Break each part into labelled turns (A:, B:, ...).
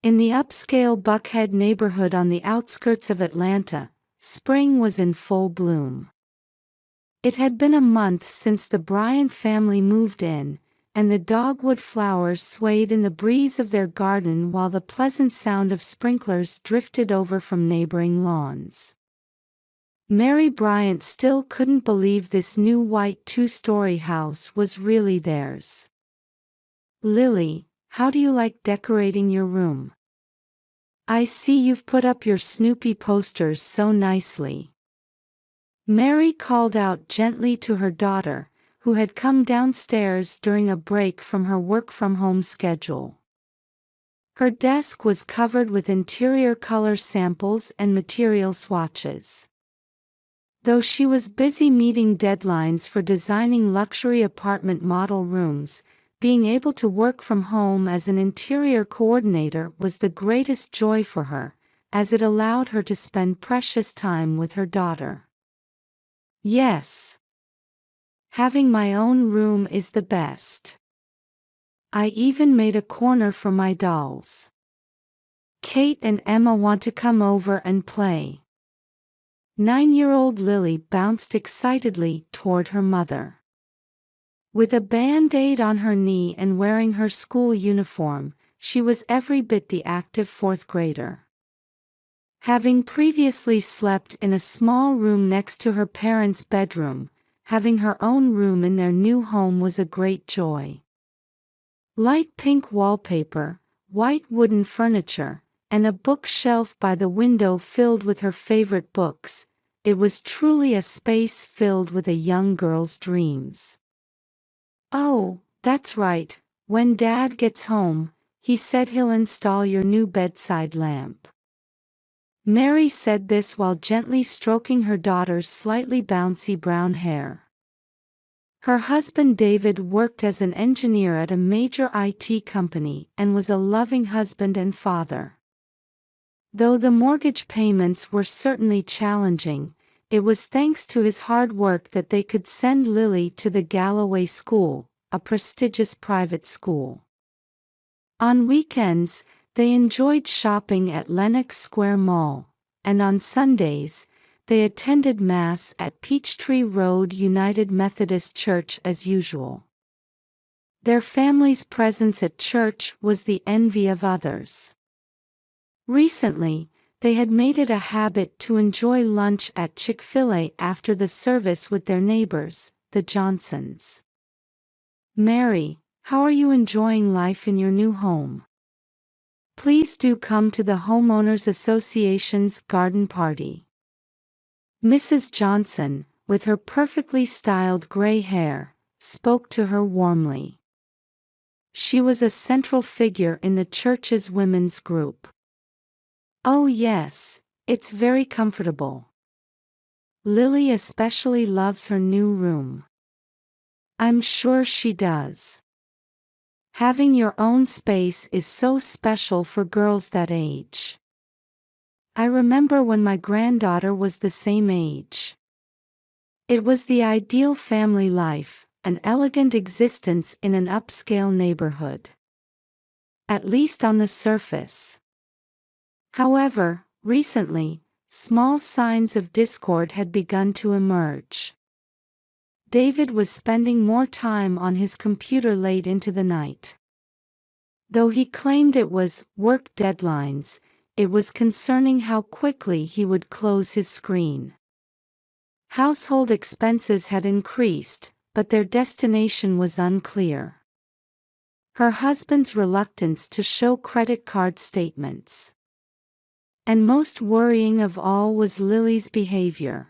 A: In the upscale Buckhead neighborhood on the outskirts of Atlanta, spring was in full bloom. It had been a month since the Bryant family moved in, and the dogwood flowers swayed in the breeze of their garden while the pleasant sound of sprinklers drifted over from neighboring lawns. Mary Bryant still couldn't believe this new white two-story house was really theirs. "Lily, how do you like decorating your room? I see you've put up your Snoopy posters so nicely." Mary called out gently to her daughter, who had come downstairs during a break from her work-from-home schedule. Her desk was covered with interior color samples and material swatches. Though she was busy meeting deadlines for designing luxury apartment model rooms, being able to work from home as an interior coordinator was the greatest joy for her, as it allowed her to spend precious time with her daughter. "Yes. Having my own room is the best. I even made a corner for my dolls. Kate and Emma want to come over and play." 9-year-old Lily bounced excitedly toward her mother. With a band-aid on her knee and wearing her school uniform, she was every bit the active fourth grader. Having previously slept in a small room next to her parents' bedroom, having her own room in their new home was a great joy. Light pink wallpaper, white wooden furniture, and a bookshelf by the window filled with her favorite books, it was truly a space filled with a young girl's dreams. "Oh, that's right, when Dad gets home, he said he'll install your new bedside lamp." Mary said this while gently stroking her daughter's slightly bouncy brown hair. Her husband David worked as an engineer at a major IT company and was a loving husband and father. Though the mortgage payments were certainly challenging, it was thanks to his hard work that they could send Lily to the Galloway School, a prestigious private school. On weekends, they enjoyed shopping at Lenox Square Mall, and on Sundays, they attended Mass at Peachtree Road United Methodist Church as usual. Their family's presence at church was the envy of others. Recently, they had made it a habit to enjoy lunch at Chick-fil-A after the service with their neighbors, the Johnsons. "Mary, how are you enjoying life in your new home? Please do come to the Homeowners Association's garden party." Mrs. Johnson, with her perfectly styled gray hair, spoke to her warmly. She was a central figure in the church's women's group. "Oh yes, it's very comfortable. Lily especially loves her new room." "I'm sure she does. Having your own space is so special for girls that age. I remember when my granddaughter was the same age. It was the ideal family life, an elegant existence in an upscale neighborhood. At least on the surface. However, recently, small signs of discord had begun to emerge. David was spending more time on his computer late into the night. Though he claimed it was work deadlines, it was concerning how quickly he would close his screen. Household expenses had increased, but their destination was unclear. Her husband's reluctance to show credit card statements. And most worrying of all was Lily's behavior.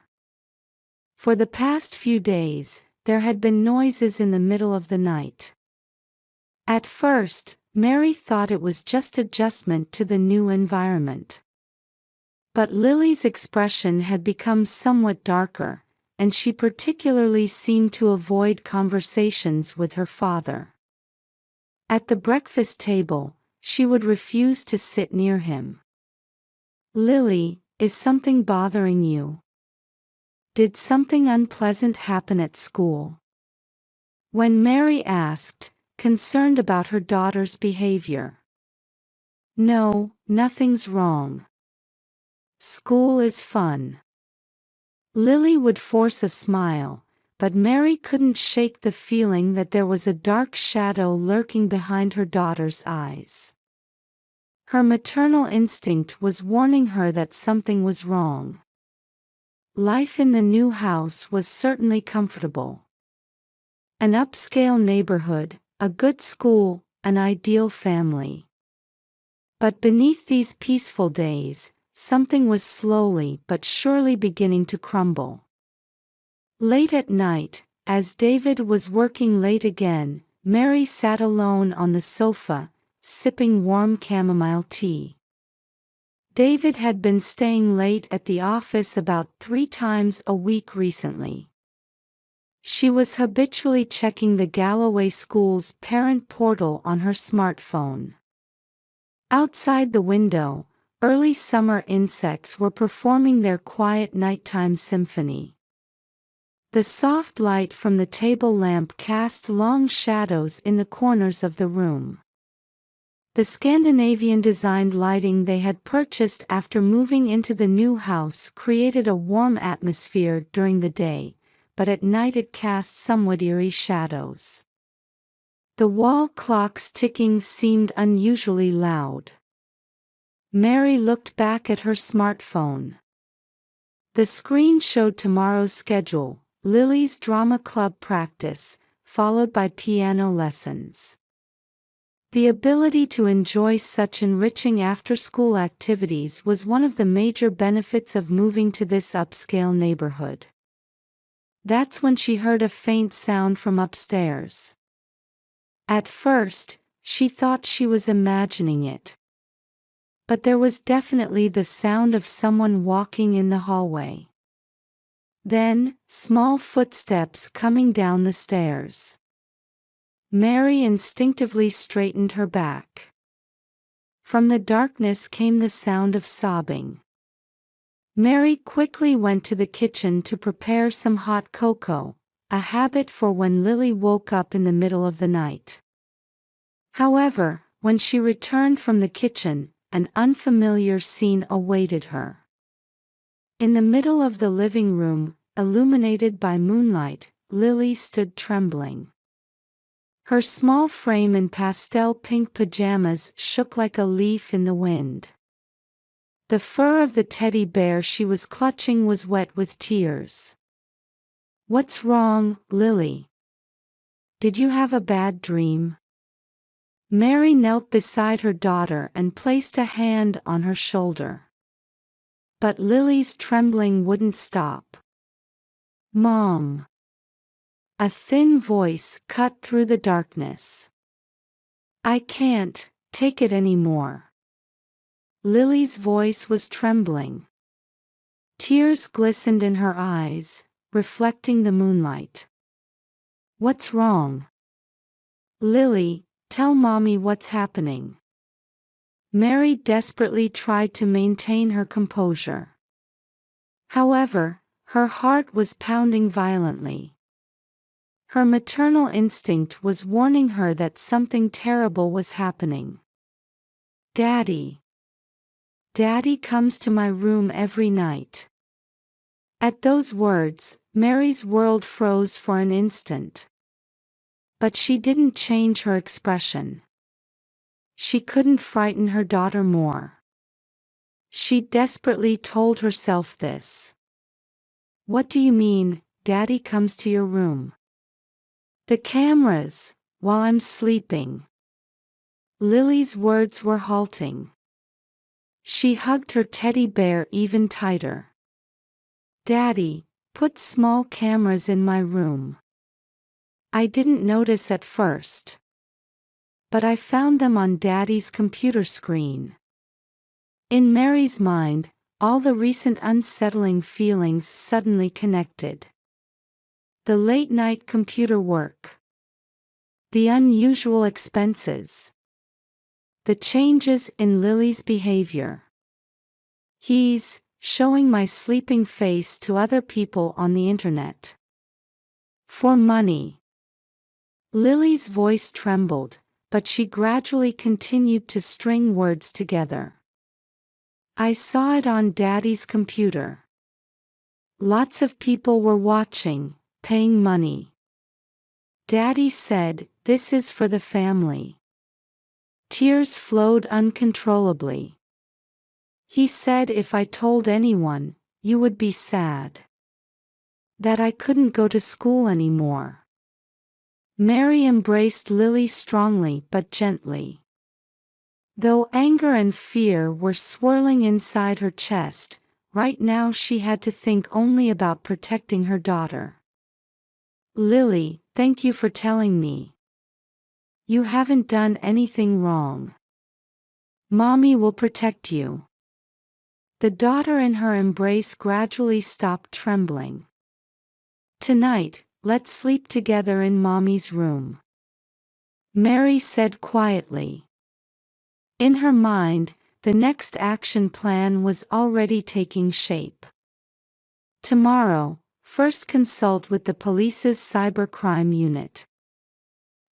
A: For the past few days, there had been noises in the middle of the night. At first, Mary thought it was just adjustment to the new environment. But Lily's expression had become somewhat darker, and she particularly seemed to avoid conversations with her father. At the breakfast table, she would refuse to sit near him. "Lily, is something bothering you? Did something unpleasant happen at school?" When Mary asked, concerned about her daughter's behavior. No, nothing's wrong. School is fun. Lily would force a smile, but Mary couldn't shake the feeling that there was a dark shadow lurking behind her daughter's eyes. Her maternal instinct was warning her that something was wrong. Life in the new house was certainly comfortable. An upscale neighborhood, a good school, an ideal family. But beneath these peaceful days, something was slowly but surely beginning to crumble. Late at night, as David was working late again, Mary sat alone on the sofa, sipping warm chamomile tea. David had been staying late at the office about 3 times a week recently. She was habitually checking the Galloway School's parent portal on her smartphone. Outside the window, early summer insects were performing their quiet nighttime symphony. The soft light from the table lamp cast long shadows in the corners of the room. The Scandinavian-designed lighting they had purchased after moving into the new house created a warm atmosphere during the day, but at night it cast somewhat eerie shadows. The wall clock's ticking seemed unusually loud. Mary looked back at her smartphone. The screen showed tomorrow's schedule: Lily's drama club practice, followed by piano lessons. The ability to enjoy such enriching after-school activities was one of the major benefits of moving to this upscale neighborhood. That's when she heard a faint sound from upstairs. At first, she thought she was imagining it. But there was definitely the sound of someone walking in the hallway. Then, small footsteps coming down the stairs. Mary instinctively straightened her back. From the darkness came the sound of sobbing. Mary quickly went to the kitchen to prepare some hot cocoa, a habit for when Lily woke up in the middle of the night. However, when she returned from the kitchen, an unfamiliar scene awaited her. In the middle of the living room, illuminated by moonlight, Lily stood trembling. Her small frame in pastel pink pajamas shook like a leaf in the wind. The fur of the teddy bear she was clutching was wet with tears. "What's wrong, Lily? Did you have a bad dream?" Mary knelt beside her daughter and placed a hand on her shoulder. But Lily's trembling wouldn't stop. "Mom." A thin voice cut through the darkness. "I can't take it anymore." Lily's voice was trembling. Tears glistened in her eyes, reflecting the moonlight. "What's wrong? Lily, tell Mommy what's happening." Mary desperately tried to maintain her composure. However, her heart was pounding violently. Her maternal instinct was warning her that something terrible was happening. "Daddy. Daddy comes to my room every night." At those words, Mary's world froze for an instant. But she didn't change her expression. She couldn't frighten her daughter more. She desperately told herself this. "What do you mean, Daddy comes to your room?" "The cameras, while I'm sleeping." Lily's words were halting. She hugged her teddy bear even tighter. "Daddy, put small cameras in my room. I didn't notice at first. But I found them on Daddy's computer screen." In Mary's mind, all the recent unsettling feelings suddenly connected. The late-night computer work. The unusual expenses. The changes in Lily's behavior. "He's showing my sleeping face to other people on the internet. For money." Lily's voice trembled, but she gradually continued to string words together. I saw it on Daddy's computer. Lots of people were watching, paying money. Daddy said, "This is for the family." Tears flowed uncontrollably. He said if I told anyone, you would be sad. That I couldn't go to school anymore. Mary embraced Lily strongly but gently. Though anger and fear were swirling inside her chest, right now she had to think only about protecting her daughter. Lily, thank you for telling me. You haven't done anything wrong. Mommy will protect you. The daughter in her embrace gradually stopped trembling. Tonight, let's sleep together in Mommy's room, Mary said quietly. In her mind, the next action plan was already taking shape. Tomorrow, first consult with the police's cybercrime unit.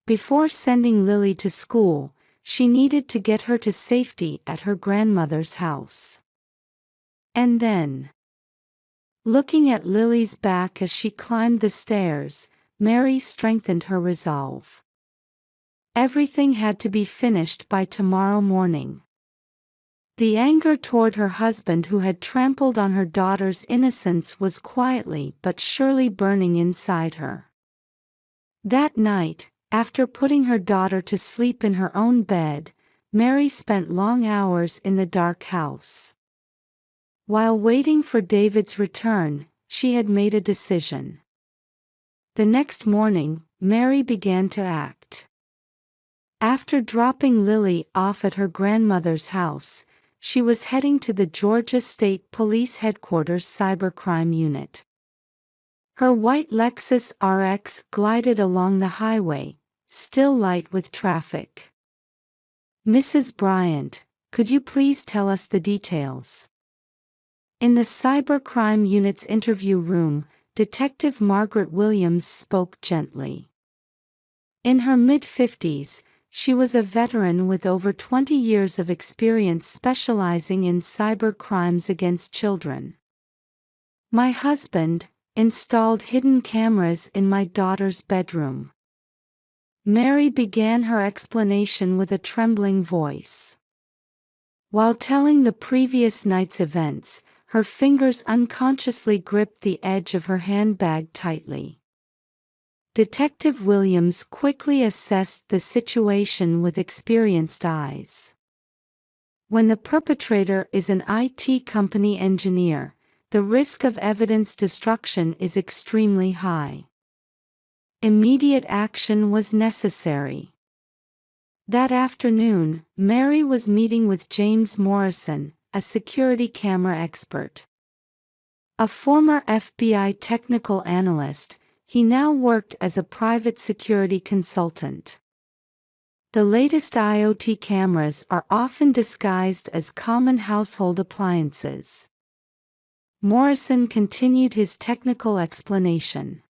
A: Before sending Lily to school, she needed to get her to safety at her grandmother's house. And then, looking at Lily's back as she climbed the stairs, Mary strengthened her resolve. Everything had to be finished by tomorrow morning. The anger toward her husband who had trampled on her daughter's innocence was quietly but surely burning inside her. That night, after putting her daughter to sleep in her own bed, Mary spent long hours in the dark house. While waiting for David's return, she had made a decision. The next morning, Mary began to act. After dropping Lily off at her grandmother's house, she was heading to the Georgia State Police Headquarters Cybercrime Unit. Her white Lexus RX glided along the highway, still light with traffic. Mrs. Bryant, could you please tell us the details? In the cybercrime unit's interview room, Detective Margaret Williams spoke gently. In her mid-50s, she was a veteran with over 20 years of experience specializing in cyber crimes against children. My husband installed hidden cameras in my daughter's bedroom. Mary began her explanation with a trembling voice. While telling the previous night's events, her fingers unconsciously gripped the edge of her handbag tightly. Detective Williams quickly assessed the situation with experienced eyes. When the perpetrator is an IT company engineer, the risk of evidence destruction is extremely high. Immediate action was necessary. That afternoon, Mary was meeting with James Morrison, a security camera expert. A former FBI technical analyst, he now worked as a private security consultant. The latest IoT cameras are often disguised as common household appliances. Morrison continued his technical explanation.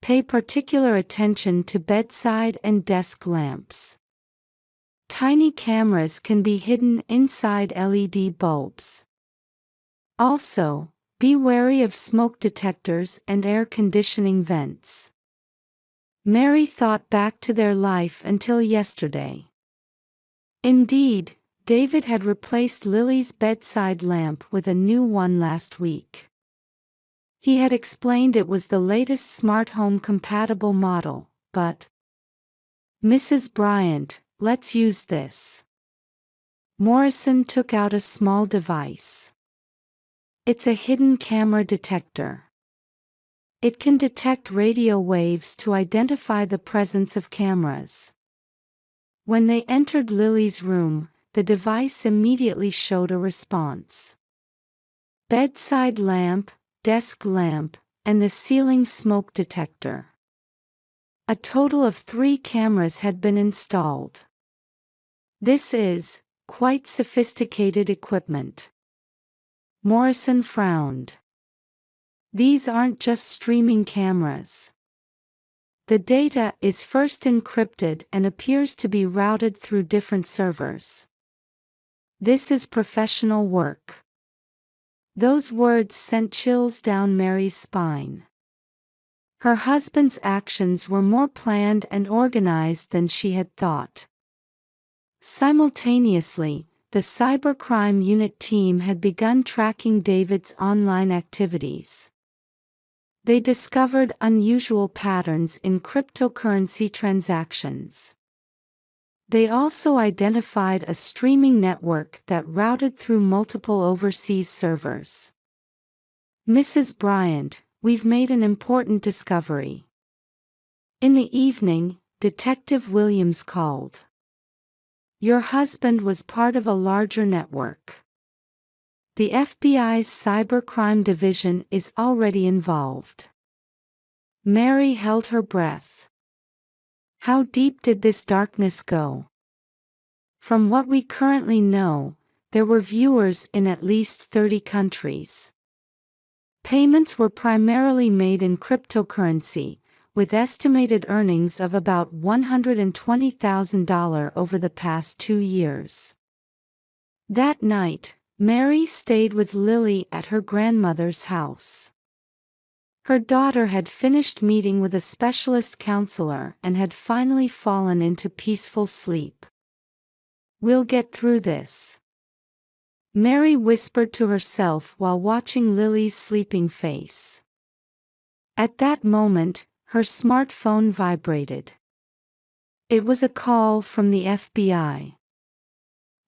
A: Pay particular attention to bedside and desk lamps. Tiny cameras can be hidden inside LED bulbs. Also, be wary of smoke detectors and air conditioning vents. Mary thought back to their life until yesterday. Indeed, David had replaced Lily's bedside lamp with a new one last week. He had explained it was the latest smart home compatible model, but Mrs. Bryant, let's use this. Morrison took out a small device. It's a hidden camera detector. It can detect radio waves to identify the presence of cameras. When they entered Lily's room, the device immediately showed a response. Bedside lamp, desk lamp, and the ceiling smoke detector. A total of 3 cameras had been installed. This is quite sophisticated equipment. Morrison frowned. These aren't just streaming cameras. The data is first encrypted and appears to be routed through different servers. This is professional work. Those words sent chills down Mary's spine. Her husband's actions were more planned and organized than she had thought. Simultaneously, the cybercrime unit team had begun tracking David's online activities. They discovered unusual patterns in cryptocurrency transactions. They also identified a streaming network that routed through multiple overseas servers. "Mrs. Bryant, we've made an important discovery." In the evening, Detective Williams called. "Your husband was part of a larger network. The FBI's cybercrime division is already involved." Mary held her breath. How deep did this darkness go? From what we currently know, there were viewers in at least 30 countries. Payments were primarily made in cryptocurrency, with estimated earnings of about $120,000 over the past 2 years. That night, Mary stayed with Lily at her grandmother's house. Her daughter had finished meeting with a specialist counselor and had finally fallen into peaceful sleep. "We'll get through this," Mary whispered to herself while watching Lily's sleeping face. At that moment, her smartphone vibrated. It was a call from the FBI.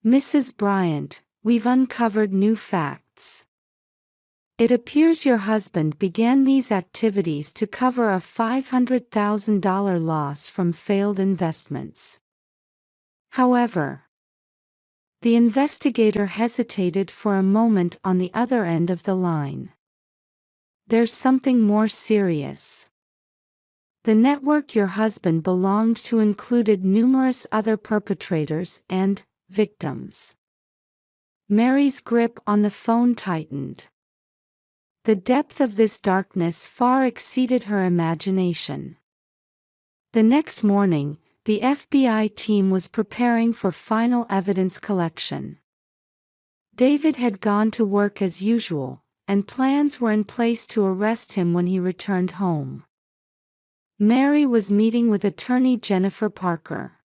A: "Mrs. Bryant, we've uncovered new facts. It appears your husband began these activities to cover a $500,000 loss from failed investments. However," the investigator hesitated for a moment on the other end of the line. "There's something more serious. The network your husband belonged to included numerous other perpetrators and victims." Mary's grip on the phone tightened. The depth of this darkness far exceeded her imagination. The next morning, the FBI team was preparing for final evidence collection. David had gone to work as usual, and plans were in place to arrest him when he returned home. Mary was meeting with attorney Jennifer Parker.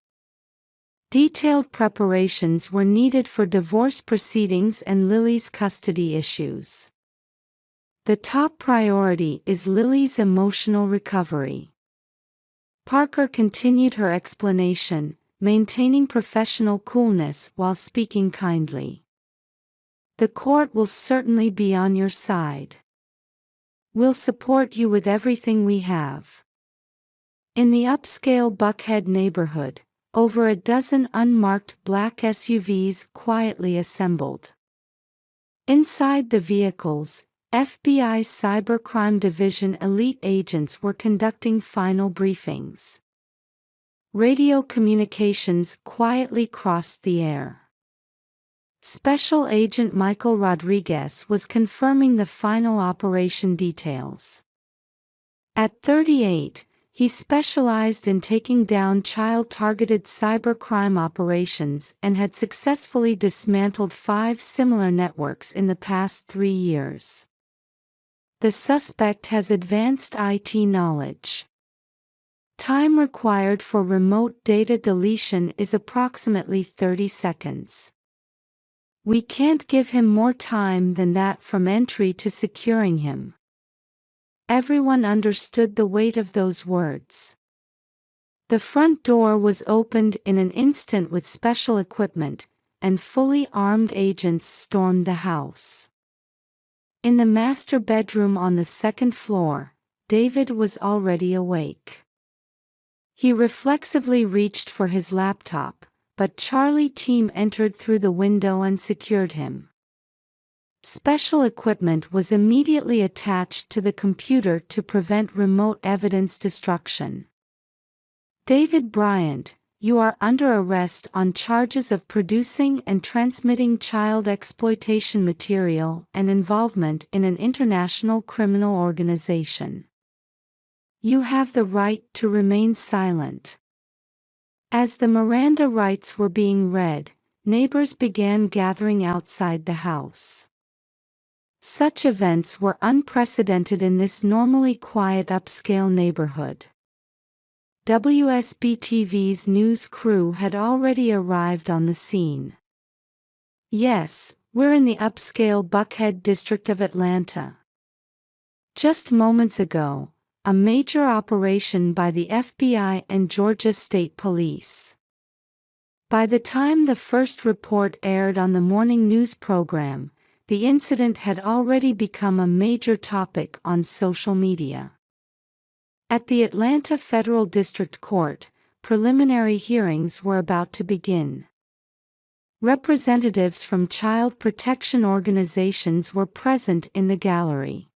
A: Detailed preparations were needed for divorce proceedings and Lily's custody issues. The top priority is Lily's emotional recovery. Parker continued her explanation, maintaining professional coolness while speaking kindly. "The court will certainly be on your side. We'll support you with everything we have." In the upscale Buckhead neighborhood, over a dozen unmarked black SUVs quietly assembled. Inside the vehicles, FBI Cybercrime Division elite agents were conducting final briefings. Radio communications quietly crossed the air. Special Agent Michael Rodriguez was confirming the final operation details. At 38, he specialized in taking down child-targeted cybercrime operations and had successfully dismantled 5 similar networks in the past 3 years. The suspect has advanced IT knowledge. Time required for remote data deletion is approximately 30 seconds. We can't give him more time than that from entry to securing him. Everyone understood the weight of those words. The front door was opened in an instant with special equipment, and fully armed agents stormed the house. In the master bedroom on the second floor, David was already awake. He reflexively reached for his laptop, but Charlie team entered through the window and secured him. Special equipment was immediately attached to the computer to prevent remote evidence destruction. "David Bryant, you are under arrest on charges of producing and transmitting child exploitation material and involvement in an international criminal organization." You have the right to remain silent. As the Miranda rights were being read, neighbors began gathering outside the house. Such events were unprecedented in this normally quiet upscale neighborhood. WSB-TV's news crew had already arrived on the scene. Yes, we're in the upscale Buckhead district of Atlanta. Just moments ago, a major operation by the FBI and Georgia State Police. By the time the first report aired on the morning news program, the incident had already become a major topic on social media. At the Atlanta Federal District Court, preliminary hearings were about to begin. Representatives from child protection organizations were present in the gallery.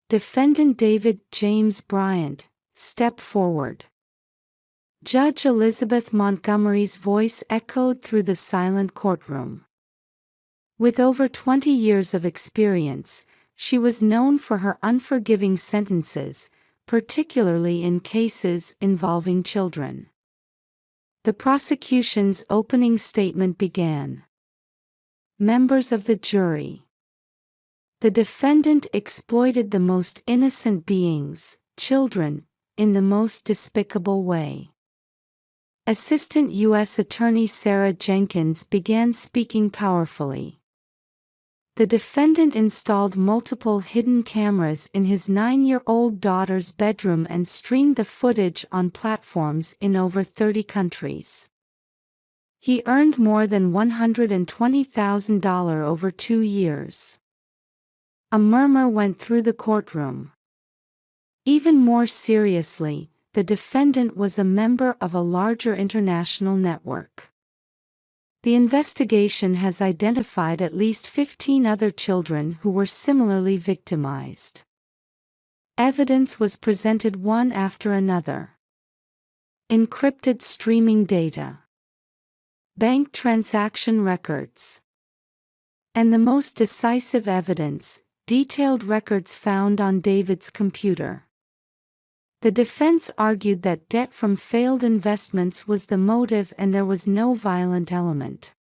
A: Defendant David James Bryant, step forward. Judge Elizabeth Montgomery's voice echoed through the silent courtroom. With over 20 years of experience, she was known for her unforgiving sentences, particularly in cases involving children. The prosecution's opening statement began. Members of the jury. The defendant exploited the most innocent beings, children, in the most despicable way. Assistant U.S. Attorney Sarah Jenkins began speaking powerfully. The defendant installed multiple hidden cameras in his 9-year-old daughter's bedroom and streamed the footage on platforms in over 30 countries. He earned more than $120,000 over 2 years. A murmur went through the courtroom. Even more seriously, the defendant was a member of a larger international network. The investigation has identified at least 15 other children who were similarly victimized. Evidence was presented one after another. Encrypted streaming data, bank transaction records, and the most decisive evidence, detailed records found on David's computer. The defense argued that debt from failed investments was the motive and there was no violent element.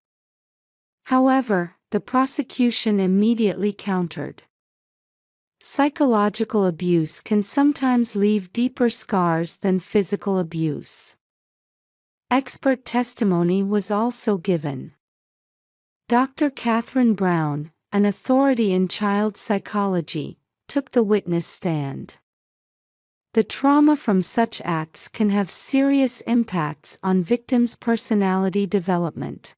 A: However, the prosecution immediately countered. Psychological abuse can sometimes leave deeper scars than physical abuse. Expert testimony was also given. Dr. Catherine Brown, an authority in child psychology, took the witness stand. The trauma from such acts can have serious impacts on victims' personality development,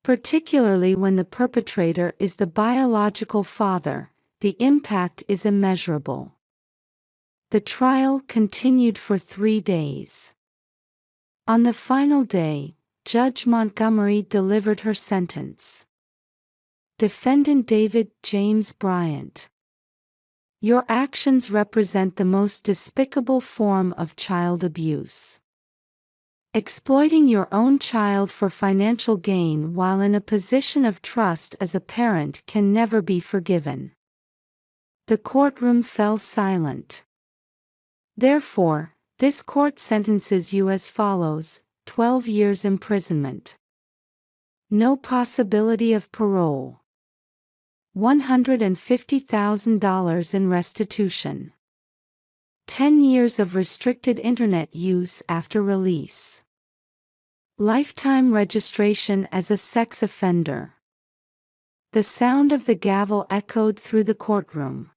A: particularly when the perpetrator is the biological father. The impact is immeasurable. The trial continued for 3 days. On the final day, Judge Montgomery delivered her sentence. Defendant David James Bryant. Your actions represent the most despicable form of child abuse. Exploiting your own child for financial gain while in a position of trust as a parent can never be forgiven. The courtroom fell silent. Therefore, this court sentences you as follows: 12 years imprisonment. No possibility of parole. $150,000 in restitution. 10 years of restricted internet use after release. Lifetime registration as a sex offender. The sound of the gavel echoed through the courtroom.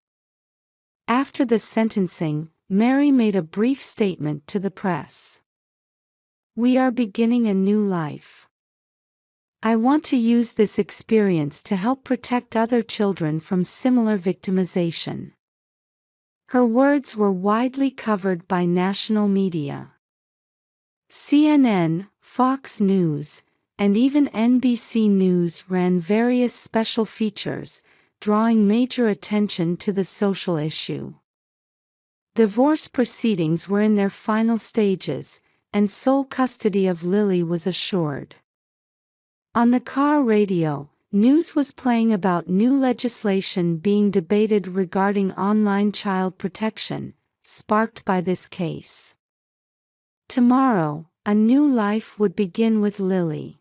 A: After the sentencing, Mary made a brief statement to the press. We are beginning a new life. I want to use this experience to help protect other children from similar victimization. Her words were widely covered by national media. CNN, Fox News, and even NBC News ran various special features, drawing major attention to the social issue. Divorce proceedings were in their final stages, and sole custody of Lily was assured. On the car radio, news was playing about new legislation being debated regarding online child protection, sparked by this case. Tomorrow, a new life would begin with Lily.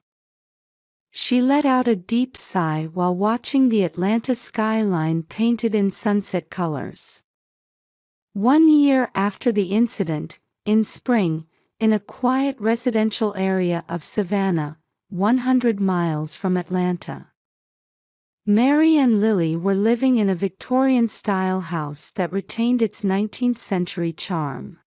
A: She let out a deep sigh while watching the Atlanta skyline painted in sunset colors. 1 year after the incident, in spring, in a quiet residential area of Savannah, 100 miles from Atlanta, Mary and Lily were living in a Victorian-style house that retained its 19th-century charm.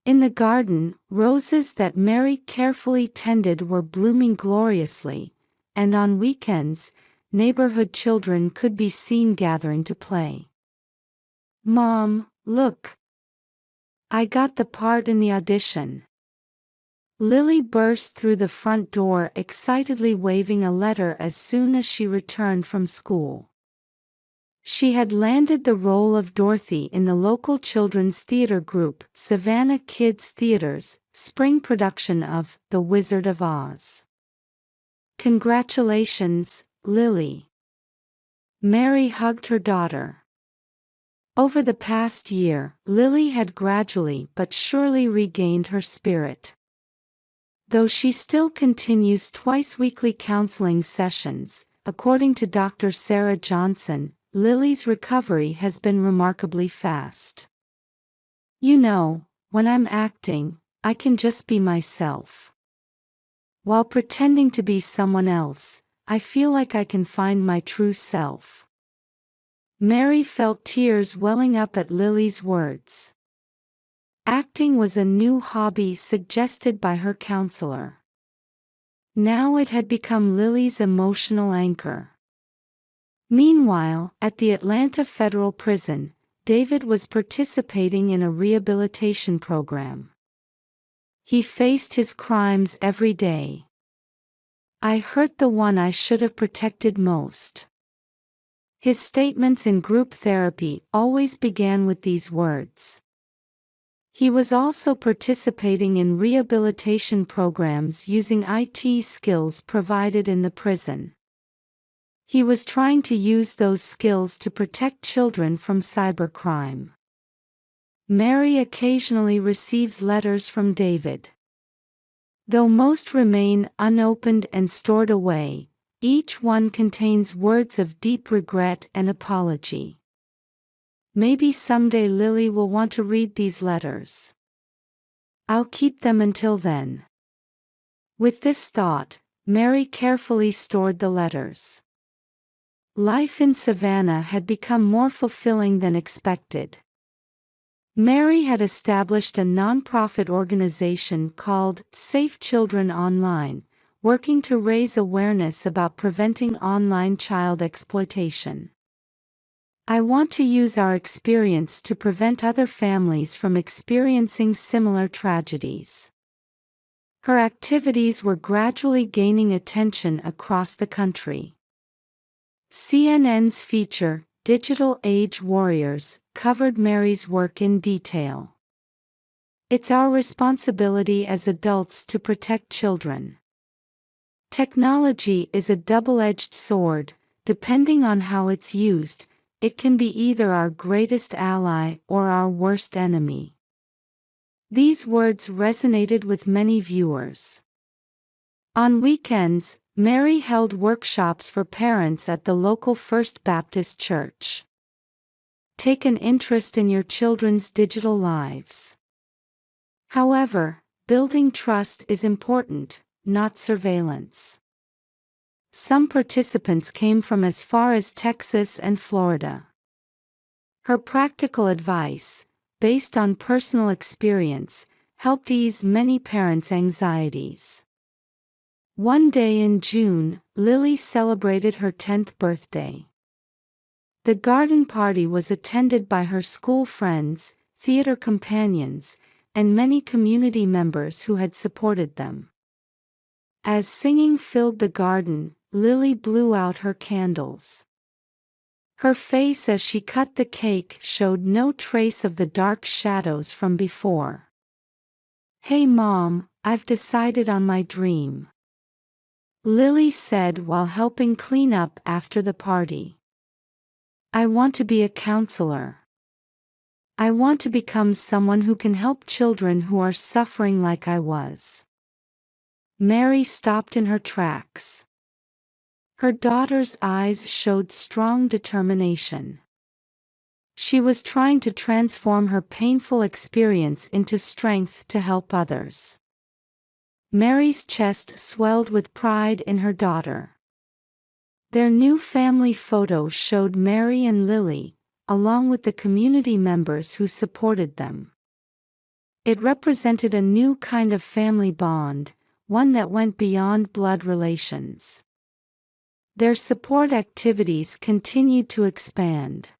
A: In the garden, roses that Mary carefully tended were blooming gloriously, and on weekends, neighborhood children could be seen gathering to play. "Mom, look! I got the part in the audition." Lily burst through the front door excitedly waving a letter as soon as she returned from school. She had landed the role of Dorothy in the local children's theater group Savannah Kids Theater's spring production of The Wizard of Oz. "Congratulations, Lily." Mary hugged her daughter. Over the past year, Lily had gradually but surely regained her spirit. Though she still continues twice-weekly counseling sessions, according to Dr. Sarah Johnson, Lily's recovery has been remarkably fast. "You know, when I'm acting, I can just be myself. While pretending to be someone else, I feel like I can find my true self." Mary felt tears welling up at Lily's words. Acting was a new hobby suggested by her counselor. Now it had become Lily's emotional anchor. Meanwhile, at the Atlanta Federal Prison, David was participating in a rehabilitation program. He faced his crimes every day. "I hurt the one I should have protected most." His statements in group therapy always began with these words. He was also participating in rehabilitation programs using IT skills provided in the prison. He was trying to use those skills to protect children from cybercrime. Mary occasionally receives letters from David. Though most remain unopened and stored away, each one contains words of deep regret and apology. Maybe someday Lily will want to read these letters. I'll keep them until then. With this thought, Mary carefully stored the letters. Life in Savannah had become more fulfilling than expected. Mary had established a nonprofit organization called Safe Children Online, working to raise awareness about preventing online child exploitation. "I want to use our experience to prevent other families from experiencing similar tragedies." Her activities were gradually gaining attention across the country. CNN's feature, Digital Age Warriors, covered Mary's work in detail. "It's our responsibility as adults to protect children. Technology is a double-edged sword. Depending on how it's used, it can be either our greatest ally or our worst enemy." These words resonated with many viewers. On weekends, Mary held workshops for parents at the local First Baptist Church. Take an interest in your children's digital lives. However, building trust is important, not surveillance. Some participants came from as far as Texas and Florida. Her practical advice, based on personal experience, helped ease many parents' anxieties. One day in June, Lily celebrated her 10th birthday. The garden party was attended by her school friends, theater companions, and many community members who had supported them. As singing filled the garden, Lily blew out her candles. Her face as she cut the cake showed no trace of the dark shadows from before. "Hey Mom, I've decided on my dream," Lily said while helping clean up after the party. "I want to be a counselor." I want to become someone who can help children who are suffering like I was." Mary stopped in her tracks. Her daughter's eyes showed strong determination. She was trying to transform her painful experience into strength to help others. Mary's chest swelled with pride in her daughter. Their new family photo showed Mary and Lily, along with the community members who supported them. It represented a new kind of family bond, one that went beyond blood relations. Their support activities continued to expand.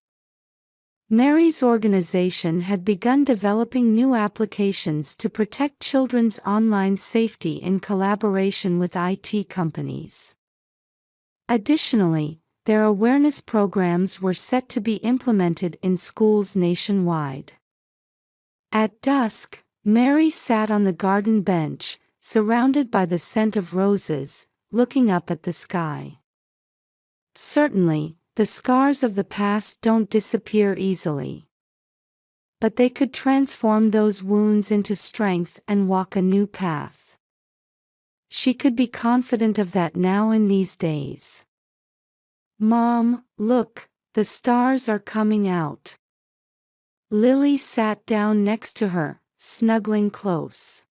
A: Mary's organization had begun developing new applications to protect children's online safety in collaboration with IT companies. Additionally, their awareness programs were set to be implemented in schools nationwide. At dusk, Mary sat on the garden bench, surrounded by the scent of roses, looking up at the sky. Certainly, the scars of the past don't disappear easily. But they could transform those wounds into strength and walk a new path. She could be confident of that now in these days. "Mom, look, the stars are coming out." Lily sat down next to her, snuggling close.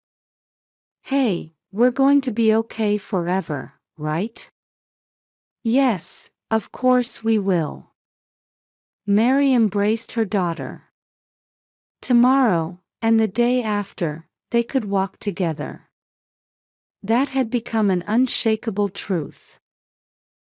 A: "Hey, we're going to be okay forever, right?" "Yes, of course we will." Mary embraced her daughter. Tomorrow, and the day after, they could walk together. That had become an unshakable truth.